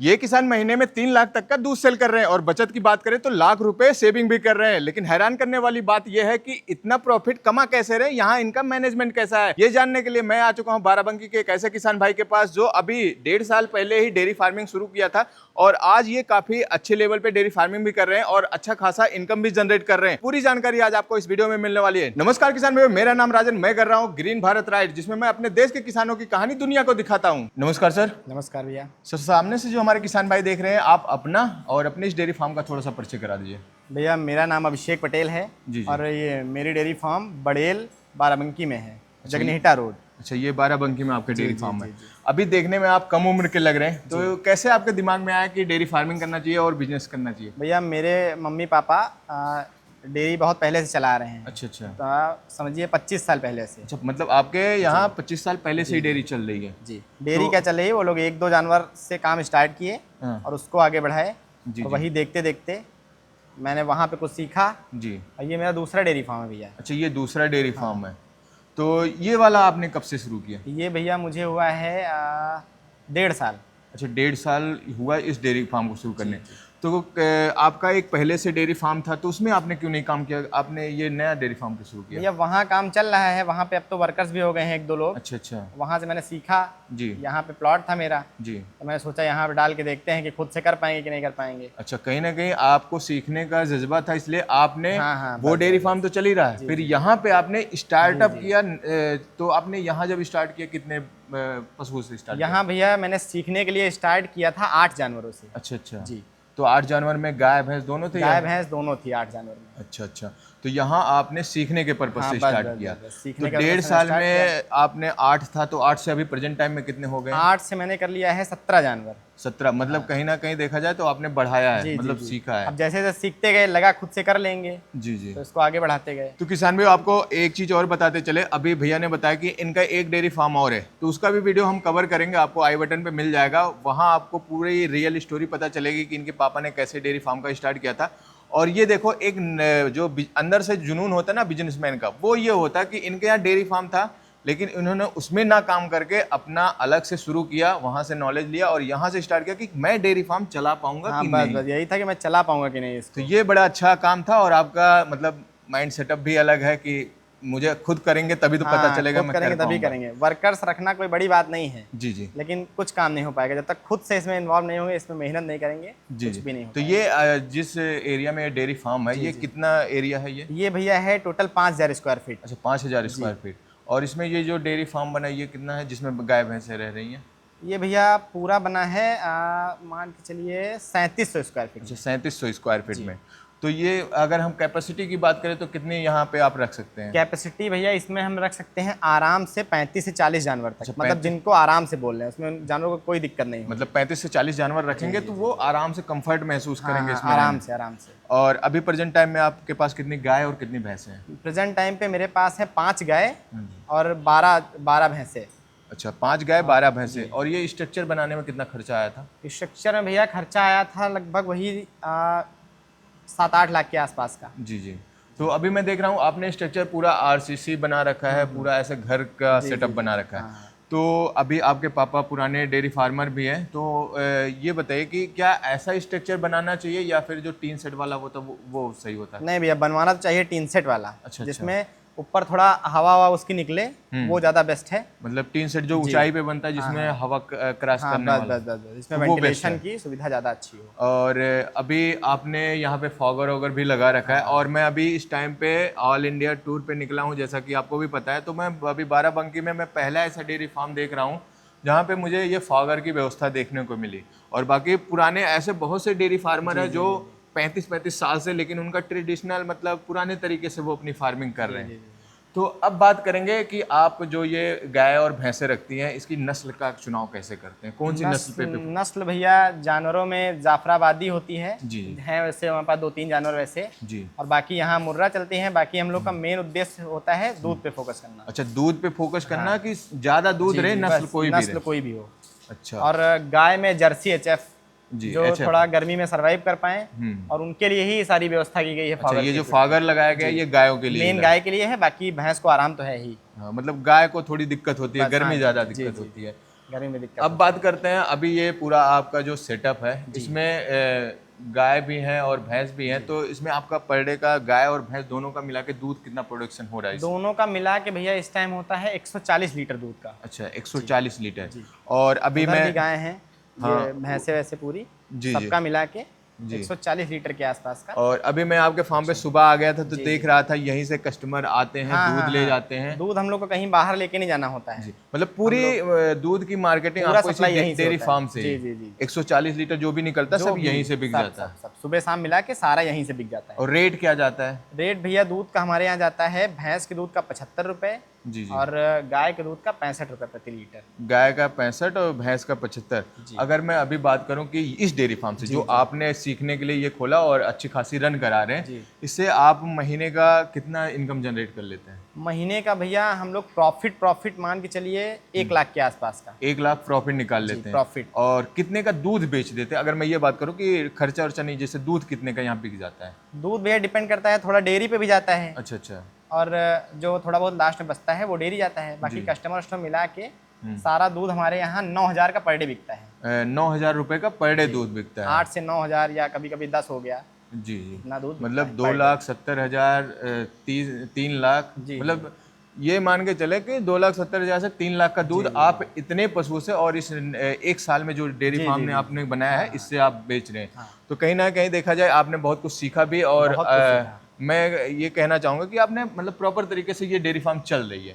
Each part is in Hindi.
ये किसान महीने में 3 लाख तक का दूध सेल कर रहे हैं और बचत की बात करें तो लाख रुपए सेविंग भी कर रहे हैं। लेकिन हैरान करने वाली बात यह है कि इतना प्रॉफिट कमा कैसे रहे, यहाँ इनका मैनेजमेंट कैसा है, ये जानने के लिए मैं आ चुका हूँ बाराबंकी के एक ऐसे किसान भाई के पास जो अभी 1.5 साल पहले ही डेयरी फार्मिंग शुरू किया था और आज ये काफी अच्छे लेवल पे डेयरी फार्मिंग भी कर रहे हैं और अच्छा खासा इनकम भी जनरेट कर रहे हैं। पूरी जानकारी आज आपको इस वीडियो में मिलने वाली है। नमस्कार किसान भाइयों, मेरा नाम राजन, मैं कर रहा हूँ ग्रीन भारत राइड, जिसमें मैं अपने देश के किसानों की कहानी दुनिया को दिखाता हूँ। नमस्कार सर। नमस्कार भैया। सर, सामने से जो हमारे किसान भाई देख रहे हैं, आप अपना और अपने इस डेयरी फार्म का थोड़ा सा परिचय करा दीजिए। भैया मेरा नाम अभिषेक पटेल है जी। और ये मेरी डेयरी फार्म बड़ेल बाराबंकी में है, जगनीहिटा रोड। अच्छा, ये बाराबंकी में आपके डेयरी फार्म है। अभी देखने में आप कम उम्र के लग रहे हैं, तो कैसे आपके दिमाग में आया कि डेयरी फार्मिंग करना चाहिए और बिजनेस करना चाहिए? भैया मेरे मम्मी पापा डेयरी बहुत पहले से चला रहे हैं। अच्छा। तो समझिए 25 साल पहले से। अच्छा, मतलब आपके यहाँ 25 साल पहले से ही डेयरी चल रही है? जी। डेयरी क्या चल रही है, वो लोग 1-2 जानवर से काम स्टार्ट किए और उसको आगे बढ़ाए और वही देखते देखते मैंने वहाँ पे कुछ सीखा जी। और ये मेरा दूसरा डेयरी फार्म है भैया। अच्छा, ये दूसरा डेयरी फार्म है। तो ये वाला आपने कब से शुरू किया? ये भैया मुझे हुआ है 1.5 साल। अच्छा, 1.5 साल हुआ इस डेयरी फार्म को शुरू करने। तो आपका एक पहले से डेयरी फार्म था, तो उसमें आपने क्यों नहीं काम किया, आपने ये नया डेयरी फार्म क्यों शुरू किया? भैया वहाँ काम चल रहा है, वहाँ पे अब तो वर्कर्स भी हो गए हैं 1-2 लोग। अच्छा। वहाँ से मैंने सीखा जी। यहाँ पे प्लॉट था मेरा जी, तो मैंने सोचा यहाँ पे डाल के देखते हैं कि खुद से कर पाएंगे कि नहीं कर पाएंगे। अच्छा, कहीं ना कहीं आपको सीखने का जज्बा था, इसलिए आपने हाँ, वो डेयरी फार्म तो चल ही रहा है, फिर यहाँ पे आपने स्टार्टअप किया। तो आपने यहाँ जब स्टार्ट किया कितने पशुओं से स्टार्ट? यहाँ भैया मैंने सीखने के लिए स्टार्ट किया था 8 जानवरों से। अच्छा जी। तो 8 जानवर में गाय भैंस दोनों थे? गाय भैंस दोनों थी 8 जानवर में। अच्छा। तो यहाँ आपने सीखने के पर्पज से स्टार्ट किया। तो 1.5 साल में आपने 8 था, तो 8 से अभी प्रेजेंट टाइम में कितने हो गए? 8 से मैंने कर लिया है 17 जानवर। 17, मतलब कहीं ना कहीं देखा जाए तो आपने बढ़ाया है, मतलब सीखा है। अब जैसे जैसे सीखते गए लगा खुद से कर लेंगे जी, तो इसको आगे बढ़ाते गए। तो किसान भाई, आपको एक चीज और बताते चले, अभी भैया ने बताया कि इनका एक डेयरी फार्म और है, तो उसका भी वीडियो हम कवर करेंगे, आपको आई बटन पे मिल जाएगा। वहाँ आपको पूरी रियल स्टोरी पता चलेगी कि इनके पापा ने कैसे डेयरी फार्म का स्टार्ट किया था। और ये देखो, एक जो अंदर से जुनून होता है ना बिजनेसमैन का, वो ये होता कि इनके यहाँ डेयरी फार्म था, लेकिन इन्होंने उसमें ना काम करके अपना अलग से शुरू किया, वहां से नॉलेज लिया और यहाँ से स्टार्ट किया कि मैं डेयरी फार्म चला पाऊंगा कि नहीं। बस यही था कि मैं चला पाऊंगा कि नहीं इसको। तो ये बड़ा अच्छा काम था और आपका मतलब माइंड सेटअप भी अलग है कि मुझे खुद करेंगे तभी तो पता चलेगा, मैं करेंगे तभी करेंगे। वर्कर्स रखना कोई बड़ी बात नहीं है जी, लेकिन कुछ काम नहीं हो पाएगा जब तक खुद से इसमें इन्वॉल्व नहीं होंगे, इसमें मेहनत नहीं करेंगे कुछ भी नहीं हो। तो ये जिस एरिया में डेयरी फार्म है, ये कितना एरिया है? ये भैया है टोटल 5000 स्क्वायर फीट। अच्छा, 5000 स्क्वायर फीट। और इसमें ये जो डेयरी फार्म बना है, ये कितना है जिसमें गाय भैंसें रह रही हैं? ये भैया पूरा बना है मान के चलिए 3700 स्क्वायर फीट। अच्छा, 3700 स्क्वायर फीट में। तो ये अगर हम कैपेसिटी की बात करें तो कितनी यहाँ पे आप रख सकते हैं? कैपेसिटी भैया इसमें हम रख सकते हैं आराम से 35 से 40 जानवर तक। मतलब जिनको आराम से बोल रहे हैं, उसमें जानवरों को कोई दिक्कत नहीं। मतलब 35 से 40 जानवर रखेंगे तो वो आराम से कंफर्ट महसूस करेंगे इसमें? आराम से। और अभी प्रेजेंट टाइम में आपके पास कितनी गाय और कितनी भैंसें हैं? प्रेजेंट टाइम पे मेरे पास है 5 गाय और 12 भैंसे। अच्छा, 5 गाय 12 भैंसे। और ये स्ट्रक्चर बनाने में कितना खर्चा आया था? स्ट्रक्चर में भैया खर्चा आया था लगभग वही 7-8 लाख के आसपास का। जी। तो अभी मैं देख रहा हूँ आपने स्ट्रक्चर पूरा आरसीसी बना रखा है, पूरा ऐसे घर का सेटअप बना रखा है। तो अभी आपके पापा पुराने डेयरी फार्मर भी हैं, तो ये बताइए कि क्या ऐसा स्ट्रक्चर बनाना चाहिए या फिर जो टीन सेट वाला होता है वो सही होता है? नहीं भैया, बनवाना तो चाहिए टीन सेट वाला। अच्छा। जिसमें ऊपर थोड़ा हवा उसकी निकले, वो ज्यादा बेस्ट है। मतलब टीन सेट जो ऊंचाई पे बनता है, जिसमें हवा क्रॉस करने वाला, इसमें वेंटिलेशन की सुविधा ज्यादा अच्छी हो। और अभी आपने यहाँ पे फॉगर वॉगर भी लगा रखा है। और मैं अभी इस टाइम पे ऑल इंडिया टूर पे निकला हूँ, जैसा कि आपको भी पता है। तो मैं अभी बाराबंकी में मैं पहला ऐसा डेयरी फार्म देख रहा हूँ जहाँ पे मुझे ये फॉगर की व्यवस्था देखने को मिली। और बाकी पुराने ऐसे बहुत से डेयरी फार्मर हैं जो 35-35 साल से, लेकिन उनका ट्रेडिशनल मतलब पुराने तरीके से वो अपनी फार्मिंग कर रहे हैं। तो अब बात करेंगे कि आप जो ये गाय और भैंसे रखती हैं, इसकी नस्ल का चुनाव कैसे करते हैं? कौन सी नस्ल पे? नस्ल भैया जानवरों में जाफराबादी होती है जी, है वैसे हमारे पास 2-3 जानवर वैसे जी, और बाकी यहाँ मुर्रा चलती हैं। बाकी हम लोग का मेन उद्देश्य होता है दूध पे फोकस करना। अच्छा, दूध पे फोकस करना कि ज्यादा दूध रहे, नस्ल कोई भी हो। अच्छा। और गाय में जर्सी HF जो थोड़ा गर्मी में सरवाइव कर पाए, और उनके लिए ही सारी व्यवस्था की गई है। अच्छा, ये जो फागर लगाया गया है ये गायों के लिए, मेन गाय के लिए है, बाकी भैंस को आराम तो है ही। मतलब गाय को थोड़ी दिक्कत होती है, गर्मी ज्यादा दिक्कत होती है। गर्मी में दिक्कत अब बात करते हैं, अभी ये पूरा आपका जो सेटअप है इसमें गाय भी है और भैंस भी है, तो इसमें आपका पर डे का गाय और भैंस दोनों का मिला के दूध कितना प्रोडक्शन हो रहा है? दोनों का मिला के भैया इस टाइम होता है 140 लीटर दूध का। अच्छा, 140 लीटर। और अभी उधर मैं भी गाय हैं, ये भैंसे वैसे पूरी सबका मिला के 140 लीटर के आसपास का। और अभी मैं आपके फार्म पे सुबह आ गया था तो देख रहा था यहीं से कस्टमर आते हैं, दूध ले जाते हैं। दूध हम लोग को कहीं बाहर लेके नहीं जाना होता है, मतलब पूरी दूध की मार्केटिंग आपको इसी डेयरी फार्म से। जी। 140 लीटर जो भी निकलता है सब यहीं से बिक जाता है, सब सुबह शाम मिला के सारा यहीं से बिक जाता है। और रेट क्या जाता है? रेट भैया दूध का हमारे यहाँ जाता है, भैंस के दूध का 75 रुपए और गाय के दूध का 65 रुपए प्रति लीटर। गाय का 65 और भैंस का 75। अगर मैं अभी बात करूं कि इस डेयरी फार्म से जो आपने सीखने के लिए ये खोला और अच्छी खासी रन करा रहे हैं, इससे आप महीने का कितना इनकम जनरेट कर लेते हैं? महीने का भैया हम लोग प्रॉफिट मान के चलिए 1 लाख के आसपास का। 1 लाख प्रॉफिट निकाल लेते हैं। प्रॉफिट। और कितने का दूध बेच देते हैं? अगर मैं ये बात करूं कि खर्चा वर्चा नहीं, जैसे दूध कितने का यहाँ बिक जाता है? दूध भैया डिपेंड करता है, थोड़ा डेयरी पे भी जाता है। अच्छा। और जो थोड़ा बहुत लास्ट में बचता है वो डेयरी जाता है, बाकी कस्टमर मिला के सारा दूध हमारे यहाँ 9,000 का पर डे बिकता है। 9,000 रुपए का पर डे दूध बिकता है। 8 से 9,000 या कभी कभी 10 हो गया। जी। इतना दूध मतलब 2,70,000, 3 लाख, मतलब ये मान के चले कि 2,70,000 से 3 लाख का दूध आप इतने पशुओं से और इस 1 साल में जो डेयरी फार्म ने आपने बनाया है इससे आप बेच रहे हैं। तो कहीं ना कहीं देखा जाए आपने बहुत कुछ सीखा भी, और मैं ये कहना चाहूँगा कि आपने मतलब प्रॉपर तरीके से ये डेयरी फार्म चल रही है।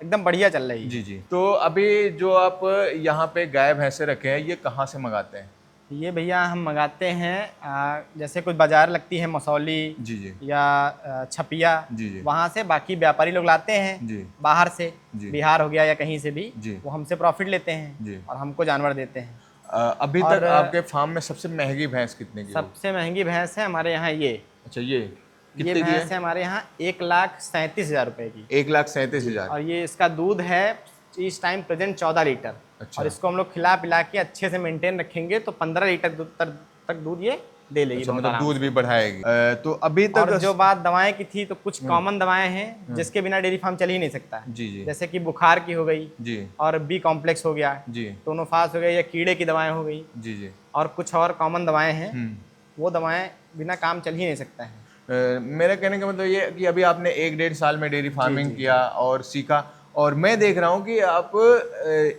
एकदम बढ़िया चल रही है। जी। तो अभी जो आप यहाँ पे गाय भैंसे रखे हैं ये कहाँ से मंगाते हैं? ये भैया हम मंगाते हैं, जैसे कोई बाजार लगती है मसौली या छपिया, वहाँ से बाकी व्यापारी लोग लाते हैं बाहर से, बिहार हो गया या कहीं से भी, वो हमसे प्रॉफिट लेते हैं और हमको जानवर देते हैं। अभी तक आपके फार्म में सबसे महंगी भैंस कितने की? सबसे महंगी भैंस है हमारे यहाँ ये। अच्छा, ये भैंस है हमारे यहाँ 1,37,000 रुपए की। 1,37,000। और ये इसका दूध है इस टाइम प्रेजेंट 14 लीटर। अच्छा। और इसको हम लोग खिला पिला के अच्छे से मेंटेन रखेंगे तो 15 लीटर तक दूध ये दे लेगी। अच्छा, मतलब दूध भी बढ़ाएगी। तो अभी तक और जो बात दवाएं की थी, तो कुछ कॉमन दवाएं हैं जिसके बिना डेयरी फार्म चल ही नहीं सकता। जी। जैसे कि बुखार की हो गई और बी कॉम्प्लेक्स हो गया, टोनोफास हो गया, या कीड़े की दवाएं हो गई। जी। और कुछ और कॉमन दवाएं हैं, वो दवाएं बिना काम चल ही नहीं सकता है। मेरा कहने का मतलब ये कि अभी आपने 1-1.5 साल में डेयरी फार्मिंग किया और सीखा, और मैं देख रहा हूँ कि आप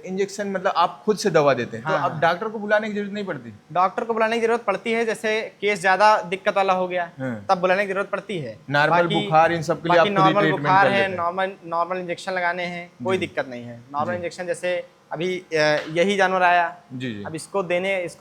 इंजेक्शन मतलब आप खुद से दवा देते हैं। तो अब डॉक्टर को बुलाने की जरूरत नहीं पड़ती? डॉक्टर को बुलाने की जरूरत पड़ती है, जैसे केस ज्यादा दिक्कत वाला हो गया तब बुलाने की जरूरत पड़ती है। नॉर्मल बुखार इन सब के लिए आप खुद ही नॉर्मल ट्रीटमेंट बुखार कर है, लेते हैं? नॉर्मल इंजेक्शन लगाने हैं, कोई दिक्कत नहीं है। नॉर्मल इंजेक्शन जैसे अभी यही जानवर आया, अब इसको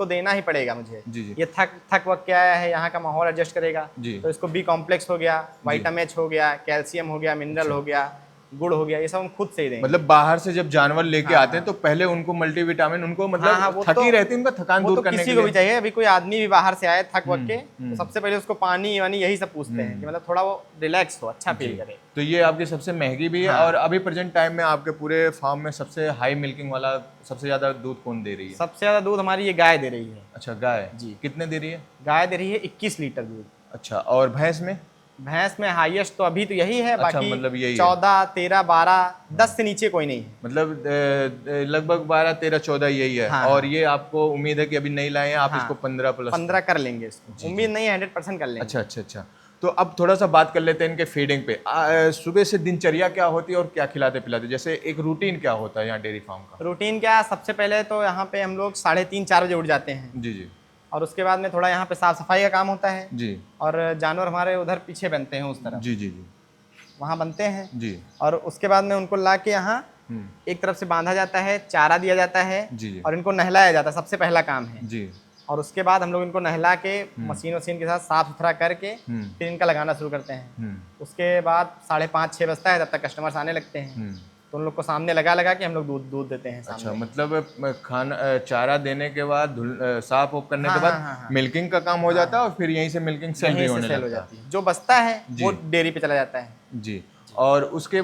देना ही पड़ेगा मुझे। ये थक वक के आया है, यहाँ का माहौल एडजस्ट करेगा, तो इसको बी कॉम्प्लेक्स हो गया, विटामिन हो गया, कैल्शियम हो गया, मिनरल हो गया, गुड़ हो गया, ये सब हम खुद से ही देंगे। मतलब बाहर से जब जानवर लेके आते हैं तो पहले उनको मल्टीविटामिन, उनको मतलब थकी रहती है, उनका थकान दूर करने के लिए। किसी को भी चाहिए, अभी कोई आदमी भी बाहर से आए थक वक के, तो सबसे पहले उसको पानी वानी यही सब पूछते हैं कि मतलब थोड़ा वो रिलैक्स हो, अच्छा फील करे। तो ये आपकी सबसे महंगी भी है। और अभी प्रेजेंट टाइम में आपके पूरे फार्म में सबसे हाई मिल्किंग वाला, सबसे ज्यादा दूध कौन दे रही है? सबसे ज्यादा दूध हमारी ये गाय दे रही है। अच्छा, गाय जी कितने दे रही है? गाय दे रही है 21 लीटर दूध। अच्छा, और भैंस में? भैंस में हाईएस्ट तो अभी तो यही है। अच्छा, बाकी मतलब यही 14, 13, 12, 10 से नीचे कोई नहीं है। मतलब लगभग 12, 13, 14 यही है। और ये आपको उम्मीद है कि अभी नहीं लाए हैं आप? इसको 15 कर लेंगे इसको, उम्मीद नहीं है, 100% कर लेंगे। अच्छा। तो अब थोड़ा सा बात कर लेते हैं इनके फीडिंग पे। सुबह से दिनचर्या क्या होती है और क्या खिलाते पिलाते, जैसे एक रूटीन क्या होता है यहाँ डेयरी फार्म का? रूटीन क्या, सबसे पहले तो यहाँ पे हम लोग 3:30-4 बजे उठ जाते हैं। जी। और उसके बाद में थोड़ा यहाँ पे साफ सफाई का काम होता है जी। और जानवर हमारे उधर पीछे बनते हैं उस तरफ। जी। वहाँ बनते हैं जी। और उसके बाद में उनको ला के यहाँ एक तरफ से बांधा जाता है, चारा दिया जाता है और इनको नहलाया जाता है, सबसे पहला काम है जी। और उसके बाद हम लोग इनको नहला के मशीन के साथ साफ सुथरा करके फिर इनका लगाना शुरू करते हैं। उसके बाद 5:30-6 बजता है, तब तक कस्टमर्स आने लगते हैं, तो उन लोग को सामने लगा के हम लोग दूध देते हैं सामने। अच्छा, मतलब खाना चारा देने के बाद साफ ऑफ करने के बाद मिल्किंग का काम हो जाता है और फिर यहीं से मिल्किंग सेल भी होने लगता है। जो बचता है वो डेयरी पे चला जाता है। जी। और उसके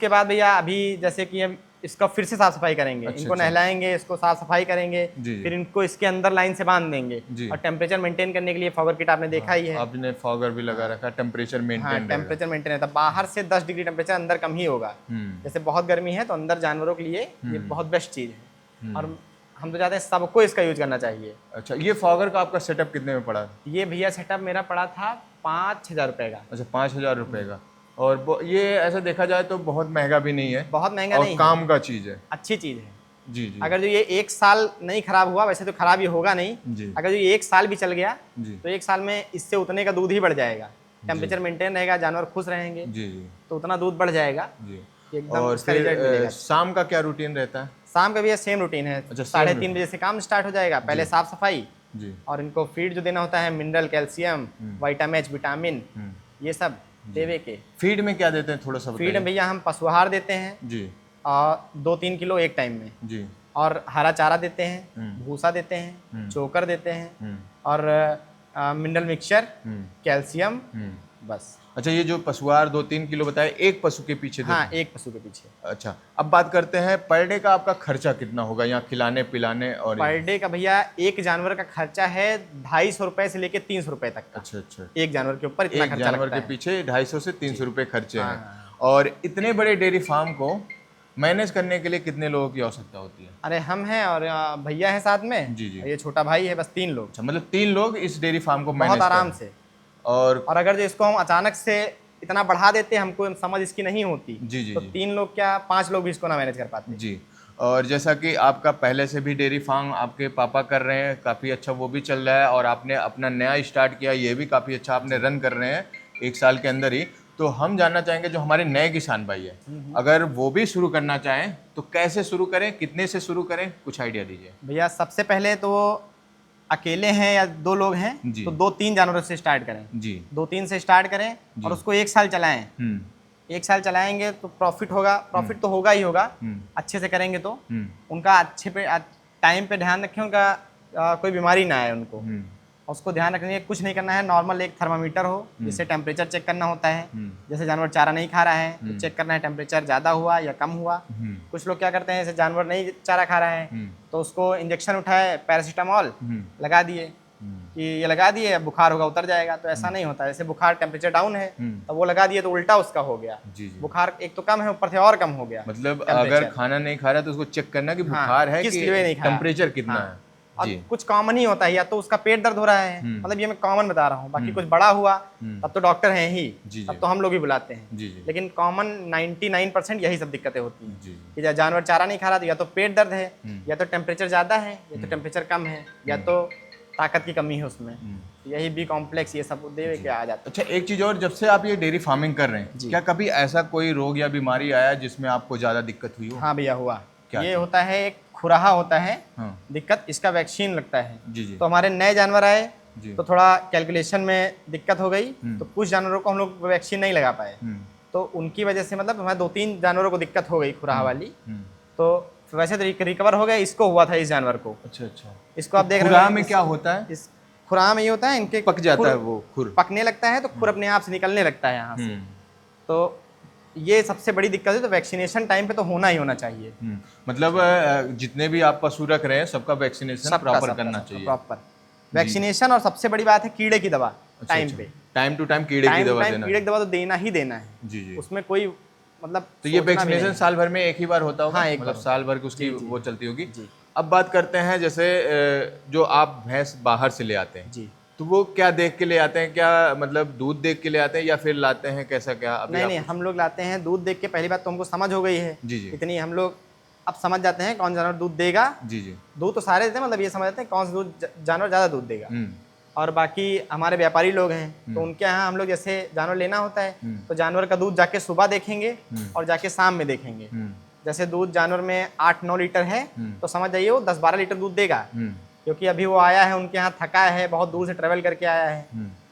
बाद भैया अभी जैसे कि अब इसका फिर से साफ सफाई करेंगे, इनको नहलाएंगे, इसको साफ सफाई करेंगे, फिर इनको इसके अंदर लाइन से बांध देंगे। और टेम्परेचर मेंटेन करने के लिए फॉगर किट आपने देखा ही है, आपने फॉगर भी लगा रखा है, टेम्परेचर मेंटेन। टेम्परेचर मेंटेन रहता है, बाहर से 10 डिग्री टेम्परेचर, अंदर कम ही होगा। जैसे बहुत गर्मी है तो अंदर जानवरों के लिए ये बहुत बेस्ट चीज है, और हम तो चाहते हैं सबको इसका यूज करना चाहिए। अच्छा, ये फॉगर का आपका सेटअप कितने में पड़ा? ये भैया सेटअप मेरा पड़ा था 5,000 रुपए का। अच्छा, 5,000 रुपए का। और ये ऐसा देखा जाए तो बहुत महंगा भी नहीं है, बहुत महंगा नहीं है, काम का चीज है, अच्छी चीज है। जी जी। अगर जो ये 1 साल नहीं खराब हुआ, वैसे तो खराब ही होगा नहीं, अगर जो 1 साल भी चल गया तो 1 साल में इससे उतने का दूध ही बढ़ जाएगा। टेम्परेचर मेंटेन रहेगा, जानवर खुश रहेंगे, जी जी, तो उतना दूध बढ़ जाएगा जी एकदम। और फिर शाम का क्या रूटीन रहता है? शाम का भी सेम रूटीन है। 3:30 बजे से काम स्टार्ट हो जाएगा। पहले साफ सफाई जी, और इनको फीड जो देना होता है, मिनरल, कैल्शियम, विटामिन, विटामिन, ये सब देवे के। फीड में क्या देते हैं थोड़ा सा? फीड में भैया हम पशुआहार देते हैं जी, 2-3 किलो एक टाइम में जी, और हरा चारा देते हैं, भूसा देते हैं, चोकर देते हैं, और मिनरल मिक्सचर, कैल्शियम, बस। अच्छा, ये जो पशुआहार 2-3 किलो बताए, एक पशु के पीछे? हाँ, एक पशु के पीछे। अच्छा, अब बात करते हैं पर डे का आपका खर्चा कितना होगा यहाँ खिलाने पिलाने? और पर डे का भैया एक जानवर का खर्चा है 250 रुपए से लेके 300 रुपए तक का। अच्छा अच्छा, एक जानवर के ऊपर इतना खर्चा लगता है। जानवर के पीछे 250 से 300 रुपए खर्चे हैं। और इतने बड़े डेयरी फार्म को मैनेज करने के लिए कितने लोगों की आवश्यकता होती है? अरे हम हैं और भैया है साथ में जी जी, ये छोटा भाई है, बस 3 लोग। अच्छा, मतलब 3 लोग इस डेयरी फार्म को मैनेज बहुत आराम से। और अगर जो इसको हम अचानक से इतना बढ़ा देते, हमको समझ इसकी नहीं होती जी जी, तो 3 लोग क्या 5 लोग भी इसको ना मैनेज कर पाते जी। और जैसा कि आपका पहले से भी डेयरी फार्म आपके पापा कर रहे हैं, काफ़ी अच्छा वो भी चल रहा है, और आपने अपना नया स्टार्ट किया, ये भी काफ़ी अच्छा आपने रन कर रहे हैं 1 साल के अंदर ही। तो हम जानना चाहेंगे जो हमारे नए किसान भाई है, अगर वो भी शुरू करना चाहें तो कैसे शुरू करें, कितने से शुरू करें, कुछ आइडिया दीजिए भैया। सबसे पहले तो अकेले हैं या 2 लोग हैं तो 2-3 जानवरों से स्टार्ट करें जी, 2-3 से स्टार्ट करें और उसको 1 साल चलाएं। 1 साल चलाएंगे तो प्रॉफिट होगा, प्रॉफिट तो होगा ही होगा, अच्छे से करेंगे तो। उनका अच्छे पे टाइम पे ध्यान रखें, उनका कोई बीमारी ना आए उनको, उसको ध्यान रखने के कुछ नहीं करना है। नॉर्मल एक थर्मामीटर हो जिससे टेम्परेचर चेक करना होता है। जैसे जानवर चारा नहीं खा रहा है तो चेक करना है टेम्परेचर ज़्यादा हुआ या कम हुआ। कुछ लोग क्या करते हैं, जैसे जानवर नहीं चारा खा रहा है तो उसको इंजेक्शन उठाए, पैरासीटामोल लगा दिए कि ये लगा दिए, अब बुखार होगा उतर जाएगा, तो ऐसा नहीं होता। जैसे बुखार टेम्परेचर डाउन है तो वो लगा दिए तो उल्टा उसका हो गया जी जी। बुखार एक तो कम है, ऊपर से और कम हो गया। मतलब अगर खाना नहीं खा रहा तो उसको चेक करना कि बुखार है, किस लिए नहीं खाया, टेम्परेचर कितना है। और कुछ कॉमन ही होता है, या तो उसका पेट दर्द हो रहा है, मतलब ये मैं कॉमन बता रहा हूँ, बाकी कुछ बड़ा हुआ तब तो डॉक्टर हैं ही, तब तो हम लोग ही बुलाते हैं। लेकिन कॉमन 99% यही सब दिक्कतें होती हैं कि जानवर चारा नहीं खा रहा तो या तो पेट दर्द है, या तो टेम्परेचर ज़्यादा है, या तो टेम्परेचर कम है, या तो ताकत की कमी है उसमें, यही बी कॉम्प्लेक्स ये सब दे के आ जाता है। अच्छा, एक चीज़ और, जब से आप ये डेयरी फार्मिंग कर रहे हैं, क्या कभी ऐसा कोई रोग या बीमारी आया जिसमें आपको ज़्यादा दिक्कत हुई हो? हाँ भैया, हुआ। ये होता है, एक खुराहा होता है दिक्कत, इसका वैक्सीन लगता है जी जी। तो हमारे नए जानवर आए तो थोड़ा कैलकुलेशन में दिक्कत हो गई, तो कुछ जानवरों को हम लोग वैक्सीन नहीं लगा पाए, तो उनकी वजह से मतलब हमारे 2-3 जानवरों को दिक्कत हो गई खुराहा वाली। तो वैसे तो रिकवर हो गया, इसको हुआ था इस जानवर को। अच्छा अच्छा, इसको आप देख रहे हैं खुराहा में क्या होता है? इस खुराहा में ये होता है, इनके पक जाता है, वो खुर पकने लगता है तो खुर अपने आप से निकलने लगता है यहाँ से। तो ये सबसे बड़ी दिक्कत है, तो वैक्सीनेशन टाइम पे तो होना ही होना चाहिए। मतलब जितने भी आप पशु रख रहे हैं सबका वैक्सीनेशन प्रॉपर करना चाहिए, प्रॉपर वैक्सीनेशन। और सबसे बड़ी बात है कीड़े की दवा टाइम पे, टाइम टू टाइम कीड़े की दवा देना। कीड़े की दवा तो देना ही देना है जी जी, उसमें कोई मतलब। तो ये वैक्सीनेशन साल भर में एक ही बार होता होगा? हाँ, मतलब साल भर की उसकी वो चलती होगी। अब बात करते हैं, जैसे जो आप भैंस बाहर से ले आते हैं जी, तो वो क्या देख के ले आते हैं? क्या मतलब दूध देख के ले आते हैं या फिर लाते हैं कैसा क्या? नहीं, हम लोग लाते हैं दूध देख के। पहली बात तो हमको समझ हो गई है जी जी, इतनी हम लोग अब समझ जाते हैं कौन जानवर दूध देगा जी जी। दूध तो सारे देते हैं, मतलब ये समझ जाते हैं कौन सा दूध जानवर ज़्यादा दूध देगा। और बाकी हमारे व्यापारी लोग हैं तो उनके यहाँ हम लोग जैसे जानवर लेना होता है तो जानवर का दूध जाके सुबह देखेंगे और जाके शाम में देखेंगे। जैसे दूध जानवर में 8-9 लीटर है तो समझ जाइए वो 10-12 लीटर दूध देगा, क्योंकि अभी वो आया है उनके यहाँ, थका है, बहुत दूर से ट्रेवल करके आया है,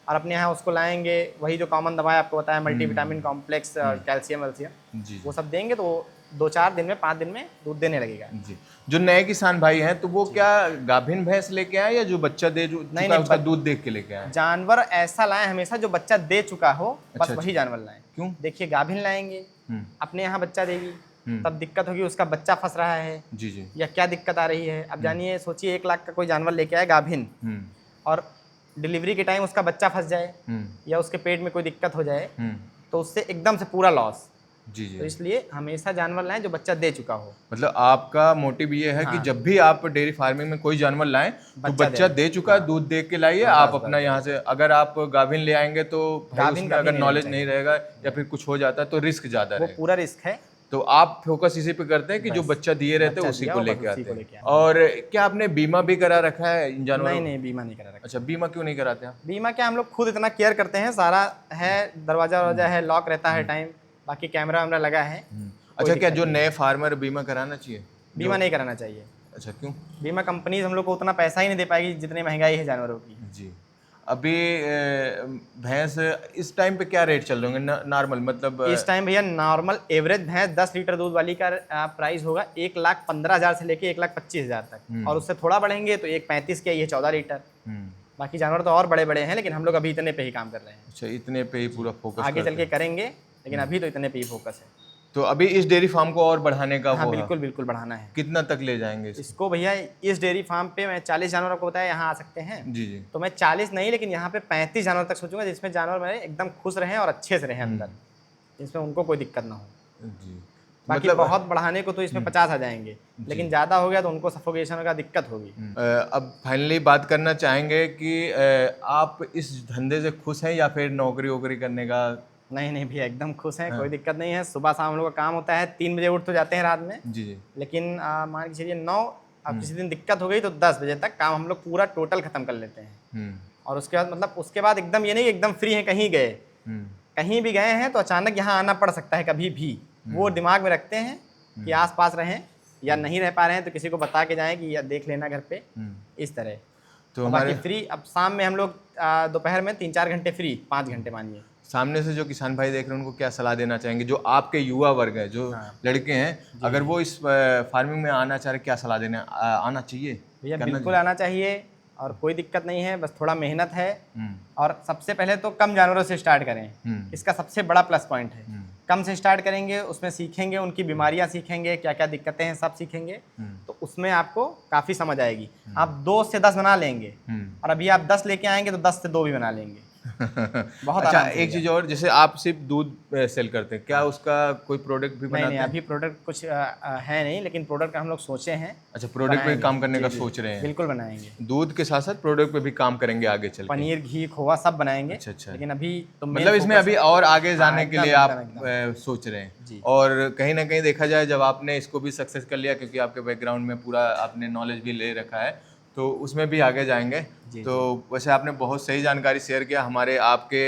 और अपने यहाँ उसको लाएंगे, वही जो कॉमन दवाएं आपको बताया, मल्टीविटामिन कॉम्प्लेक्स, कैल्शियम वैल्शियम, वो सब देंगे तो 2-4 दिन में 5 दिन में दूध देने लगेगा जी। जो नए किसान भाई हैं तो वो क्या गाभिन भैंस लेके आए या जो बच्चा दे चुका है उसका दूध देख के लेके आए? जानवर ऐसा लाए हमेशा जो बच्चा दे चुका हो, बस वही जानवर लाए। क्यों? देखिए, गाभिन लाएंगे अपने यहाँ बच्चा देगी, तब दिक्कत होगी उसका बच्चा फंस रहा है जी जी, या क्या दिक्कत आ रही है। अब जानिए, सोचिए 1 लाख का कोई जानवर लेके आए गाभिन, और डिलीवरी के टाइम उसका बच्चा फंस जाए या उसके पेट में कोई दिक्कत हो जाए, तो उससे एकदम से पूरा लॉस। जी जी। तो इसलिए हमेशा जानवर लाएं जो बच्चा दे चुका हो। मतलब आपका मोटिव ये है कि जब भी आप डेयरी फार्मिंग में कोई जानवर लाएं तो बच्चा दे चुका है, दूध दे के लाइए। आप अपना यहाँ से अगर आप गाभिन ले आएंगे तो भाई उसमें अगर नॉलेज नहीं रहेगा या फिर कुछ हो जाता है तो रिस्क ज्यादा वो रहेगा, पूरा रिस्क है। तो आप फोकस इसी पे करते हैं कि जो बच्चा दिए रहते हैं उसी को लेके आते हैं। और क्या आपने बीमा भी करा रखा है इन जानवरों? नहीं नहीं, बीमा नहीं करा रखा। अच्छा, बीमा क्यों नहीं कराते आप? बीमा क्या, हम लोग खुद इतना केयर करते हैं, सारा है, दरवाजा वरवाजा है, लॉक रहता है टाइम, बाकी कैमरा वैमरा लगा है। अच्छा, क्या जो नए फार्मर बीमा कराना चाहिए? बीमा नहीं कराना चाहिए। अच्छा, क्यों? बीमा कंपनी हम लोग को उतना पैसा ही नहीं दे पाएगी जितनी महंगाई है जानवरों की। जी। अभी भैंस इस टाइम पे क्या रेट चल रहे होंगे नॉर्मल, मतलब इस टाइम भैया नॉर्मल एवरेज भैंस 10 लीटर दूध वाली का प्राइस होगा 1,15,000 से लेके 1,25,000 तक, और उससे थोड़ा बढ़ेंगे तो 1,35 के, ये 14 लीटर। बाकी जानवर तो और बड़े बड़े हैं, लेकिन हम लोग अभी इतने पे ही काम कर रहे हैं। अच्छा, इतने पे ही पूरा फोकस आगे चल के करेंगे, लेकिन अभी तो इतने पे ही फोकस है। तो अभी इस डेयरी फार्म को और बढ़ाने का हाँ, वो बिल्कुल बिल्कुल बढ़ाना है। कितना तक ले जाएंगे इसको भैया? इस डेयरी फार्म पे मैं 40 जानवरों को बताया यहाँ आ सकते हैं। जी जी। तो मैं 40 नहीं, लेकिन यहाँ पे 35 जानवर तक सोचूंगा, जिसमें जानवर मेरे एकदम खुश रहें और अच्छे से रहें अंदर, जिसमें उनको कोई दिक्कत ना हो। जी। बाकी मतलब बहुत बढ़ाने को तो इसमें 50 आ जाएंगे, लेकिन ज़्यादा हो गया तो उनको सफोकेशन का दिक्कत होगी। अब फाइनली बात करना चाहेंगे कि आप इस धंधे से खुश हैं या फिर नौकरी वोकरी करने का? नहीं नहीं भैया, एकदम खुश हैं, कोई दिक्कत नहीं है। सुबह शाम हम लोग का काम होता है, 3 बजे उठ तो जाते हैं रात में। जी जी। लेकिन मान के चलिए 9, अब किसी दिन दिक्कत हो गई तो 10 बजे तक काम हम लोग पूरा टोटल खत्म कर लेते हैं। और उसके बाद मतलब उसके बाद एकदम ये नहीं एकदम फ्री हैं, कहीं गए, कहीं भी गए हैं तो अचानक यहाँ आना पड़ सकता है कभी भी, वो दिमाग में रखते हैं कि आस पास रहें, या नहीं रह पा रहे हैं तो किसी को बता के जाएं कि या देख लेना घर पे, इस तरह। तो बाकी फ्री। अब शाम में हम लोग दोपहर में 3-4 घंटे फ्री, 5 घंटे मानिए। सामने से जो किसान भाई देख रहे हैं उनको क्या सलाह देना चाहेंगे, जो आपके युवा वर्ग है, जो लड़के हैं, अगर वो इस फार्मिंग में आना चाह रहे, क्या सलाह देना? आना चाहिए भैया? बिल्कुल आना चाहिए, और कोई दिक्कत नहीं है, बस थोड़ा मेहनत है। और सबसे पहले तो कम जानवरों से स्टार्ट करें, इसका सबसे बड़ा प्लस पॉइंट है। कम से स्टार्ट करेंगे, उसमें सीखेंगे, उनकी बीमारियां सीखेंगे, क्या क्या दिक्कतें हैं सब सीखेंगे, तो उसमें आपको काफ़ी समझ आएगी। आप 2 से 10 बना लेंगे, और अभी आप 10 लेके आएंगे तो 10 से 2 भी बना लेंगे। बहुत अच्छा, एक चीज और, जैसे आप सिर्फ दूध सेल करते हैं, क्या उसका कोई प्रोडक्ट भी बनाते हैं? नहीं, अभी प्रोडक्ट कुछ है नहीं, लेकिन प्रोडक्ट का हम लोग सोचे हैं। अच्छा, प्रोडक्ट पे काम करने का सोच रहे हैं? बिल्कुल बनाएंगे। दूध के साथ साथ प्रोडक्ट पे भी काम करेंगे आगे चल के? पनीर, घी, खोवा सब बनाएंगे। अच्छा। लेकिन अभी तो मतलब इसमें अभी और आगे जाने के लिए आप सोच रहे हैं। और कहीं ना कहीं देखा जाए, जब आपने इसको भी सक्सेस कर लिया, क्योंकि आपके बैकग्राउंड में पूरा आपने नॉलेज भी ले रखा है, तो उसमें भी आगे जाएंगे। तो वैसे आपने बहुत सही जानकारी शेयर किया। हमारे आपके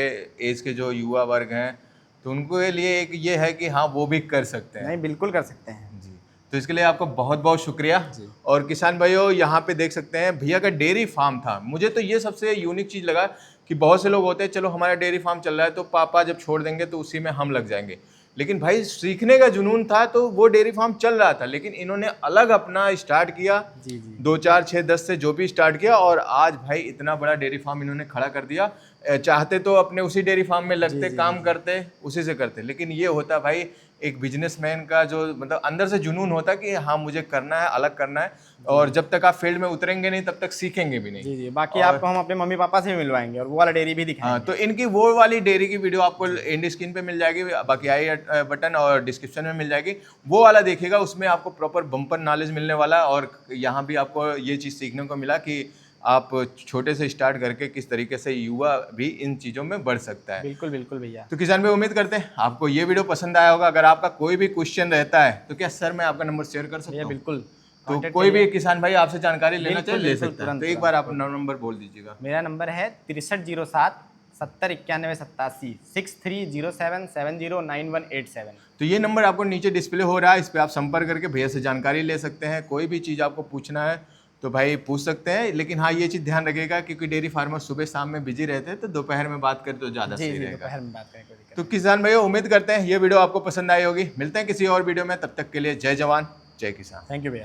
एज के जो युवा वर्ग हैं, तो उनके लिए एक ये है कि हाँ, वो भी कर सकते हैं। नहीं, बिल्कुल कर सकते हैं जी। तो इसके लिए आपका बहुत बहुत शुक्रिया। और किसान भाइयों, यहाँ पे देख सकते हैं भैया का डेयरी फार्म था। मुझे तो ये सबसे यूनिक चीज़ लगा कि बहुत से लोग होते हैं, चलो हमारा डेयरी फार्म चल रहा है तो पापा जब छोड़ देंगे तो उसी में हम लग जाएंगे, लेकिन भाई सीखने का जुनून था तो वो डेयरी फार्म चल रहा था, लेकिन इन्होंने अलग अपना स्टार्ट किया। 2, 4, 6, 10 से जो भी स्टार्ट किया, और आज भाई इतना बड़ा डेयरी फार्म इन्होंने खड़ा कर दिया। चाहते तो अपने उसी डेयरी फार्म में लगते, काम करते, उसी से करते, लेकिन ये होता भाई एक बिजनेसमैन का जो मतलब अंदर से जुनून होता कि हाँ, मुझे करना है, अलग करना है। और जब तक आप फील्ड में उतरेंगे नहीं तब तक सीखेंगे भी नहीं। जी। बाकी आपको हम अपने मम्मी पापा से भी मिलवाएंगे, और वो वाला डेयरी भी दिखाएंगे। हाँ, तो इनकी वो वाली डेयरी की वीडियो आपको एंड स्क्रीन पे मिल जाएगी, बाकी आई बटन और डिस्क्रिप्शन में मिल जाएगी, वो वाला देखिएगा। उसमें आपको प्रॉपर बम्पर नॉलेज मिलने वाला है। और यहाँ भी आपको ये चीज़ सीखने को मिला कि आप छोटे से स्टार्ट करके किस तरीके से युवा भी इन चीज़ों में बढ़ सकता है। बिल्कुल बिल्कुल भैया। तो किसान भाई, उम्मीद करते हैं आपको ये वीडियो पसंद आया होगा। अगर आपका कोई भी क्वेश्चन रहता है तो क्या सर मैं आपका नंबर शेयर कर सकता हूँ? बिल्कुल। तो कोई भी किसान भाई आपसे जानकारी लेना चाहे ले सकता है। तो एक बार आप नंबर बोल दीजिएगा। मेरा नंबर है 6307 70 91 87 6307 709187। तो ये नंबर आपको नीचे डिस्प्ले हो रहा है, इस पर आप संपर्क करके भैया से जानकारी ले सकते हैं। कोई भी चीज़ आपको पूछना है तो भाई पूछ सकते हैं, लेकिन हाँ, ये चीज़ ध्यान रखिएगा क्योंकि डेयरी फार्मर सुबह शाम में बिजी रहते हैं, तो दोपहर में बात करें तो ज़्यादा सही रहेगा। दोपहर में बात करें। तो किसान भाइयों, उम्मीद करते हैं ये वीडियो आपको पसंद आई होगी। मिलते हैं किसी और वीडियो में, तब तक के लिए जय जवान जय किसान। थैंक यू भैया।